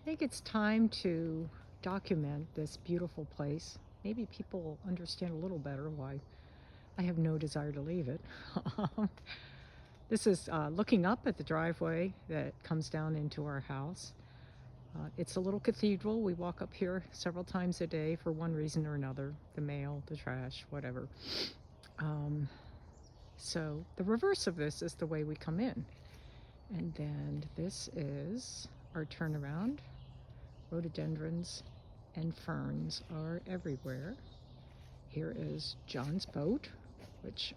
I think it's time to document this beautiful place. Maybe people will understand a little better why I have no desire to leave it. This is looking up at the driveway that comes down into our house. It's a little cathedral. We walk up here several times a day for one reason or another, the mail, the trash, whatever. Um, so the reverse of this is the way we come in. And then this is our turnaround. Rhododendrons and ferns are everywhere. Here is John's boat, which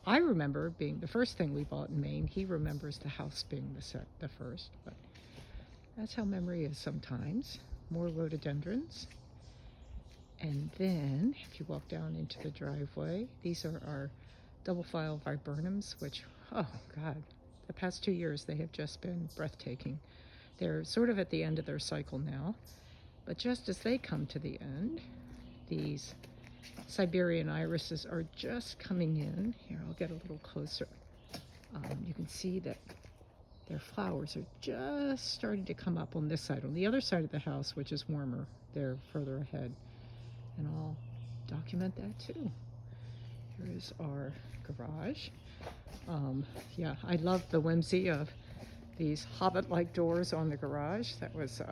I remember being the first thing we bought in Maine. He remembers the house being the first, but that's how memory is sometimes. More rhododendrons. And then, if you walk down into the driveway, these are our double file viburnums, which, oh God, the past 2 years they have just been breathtaking. They're sort of at the end of their cycle now, but just as they come to the end, these Siberian irises are just coming in. Here, I'll get a little closer. You can see that their flowers are just starting to come up on this side. On the other side of the house, which is warmer, they're further ahead. And I'll document that too. Here is our garage. Yeah, I love the whimsy of these hobbit-like doors on the garage. That was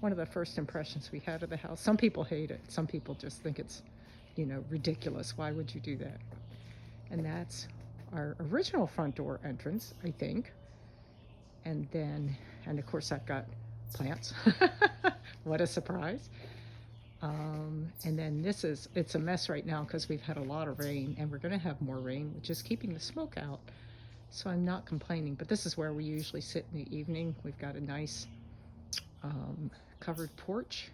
one of the first impressions we had of the house. Some people hate it. Some people just think it's, ridiculous. Why would you do that? And that's our original front door entrance, I think. And then, and of course I've got plants. What a surprise. And then it's a mess right now because we've had a lot of rain and we're going to have more rain, which is keeping the smoke out. So I'm not complaining, but this is where we usually sit in the evening. We've got a nice covered porch.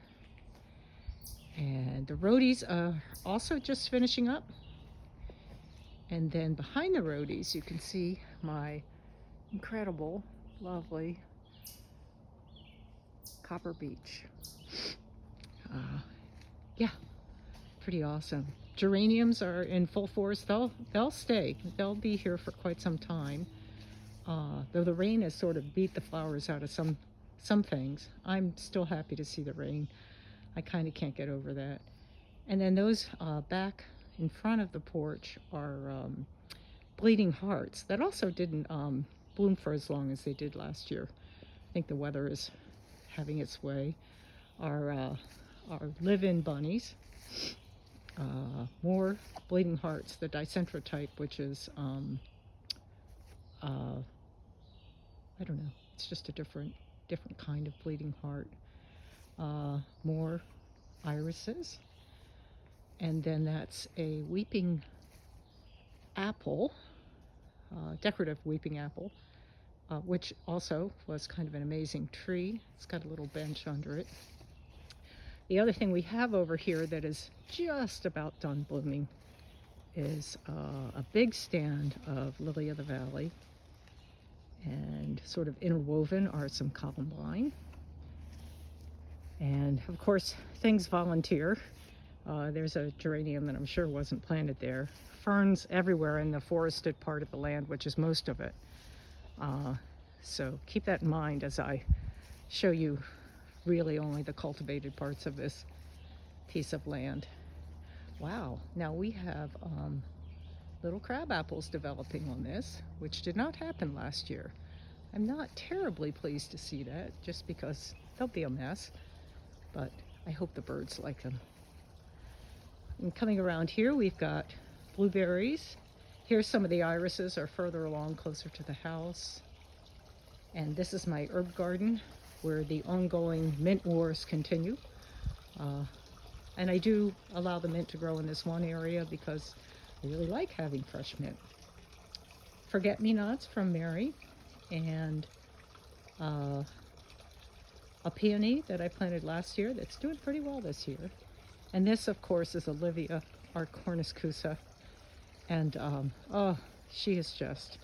And the roadies are also just finishing up. And then behind the roadies, you can see my incredible, lovely copper beech. Yeah, pretty awesome. Geraniums are in full force. They'll stay. They'll be here for quite some time. Though the rain has sort of beat the flowers out of some things, I'm still happy to see the rain. I kind of can't get over that. And then those back in front of the porch are bleeding hearts that also didn't bloom for as long as they did last year. I think the weather is having its way. Our live-in bunnies, more bleeding hearts, the dicentra type, which is I don't know, it's just a different kind of bleeding heart. More irises, and then that's a weeping apple, decorative weeping apple, which also was kind of an amazing tree. It's got a little bench under it. The other thing we have over here that is just about done blooming is a big stand of lily of the valley, and sort of interwoven are some columbine. And of course, things volunteer. There's a geranium that I'm sure wasn't planted there. Ferns everywhere in the forested part of the land, which is most of it. So keep that in mind as I show you really only the cultivated parts of this piece of land. Wow, now we have little crab apples developing on this, which did not happen last year. I'm not terribly pleased to see that, just because they'll be a mess, but I hope the birds like them. And coming around here, we've got blueberries. Here's some of the irises are further along, closer to the house. And this is my herb garden, where the ongoing mint wars continue. And I do allow the mint to grow in this one area because I really like having fresh mint. Forget-me-nots from Mary, and a peony that I planted last year that's doing pretty well this year. And this, of course, is Olivia, our cornuscusa. And oh, she is just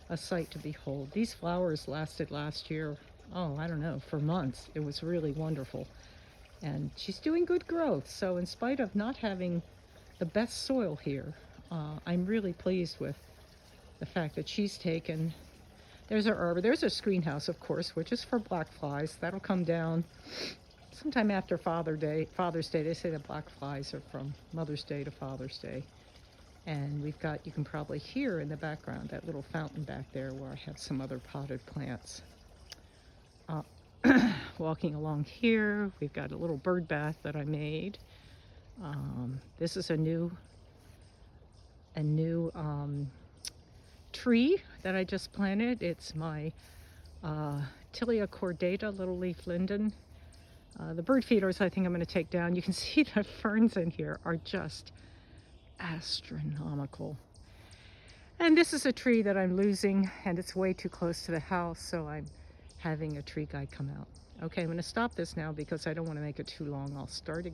a sight to behold. These flowers lasted last year, oh, I don't know, for months. It was really wonderful. And she's doing good growth. So in spite of not having the best soil here, I'm really pleased with the fact that she's taken There's our arbor. There's a screen house, of course, which is for black flies. That'll come down sometime after Father's Day. They say that black flies are from Mother's Day to Father's Day. And we've got, you can probably hear in the background, that little fountain back there where I have some other potted plants. Walking along here, we've got a little bird bath that I made. This is a new tree that I just planted. It's my Tilia cordata, little leaf linden. The bird feeders I think I'm going to take down. You can see the ferns in here are just astronomical. And this is a tree that I'm losing, and it's way too close to the house, so I'm having a tree guide come out. Okay, I'm going to stop this now because I don't want to make it too long. I'll start again.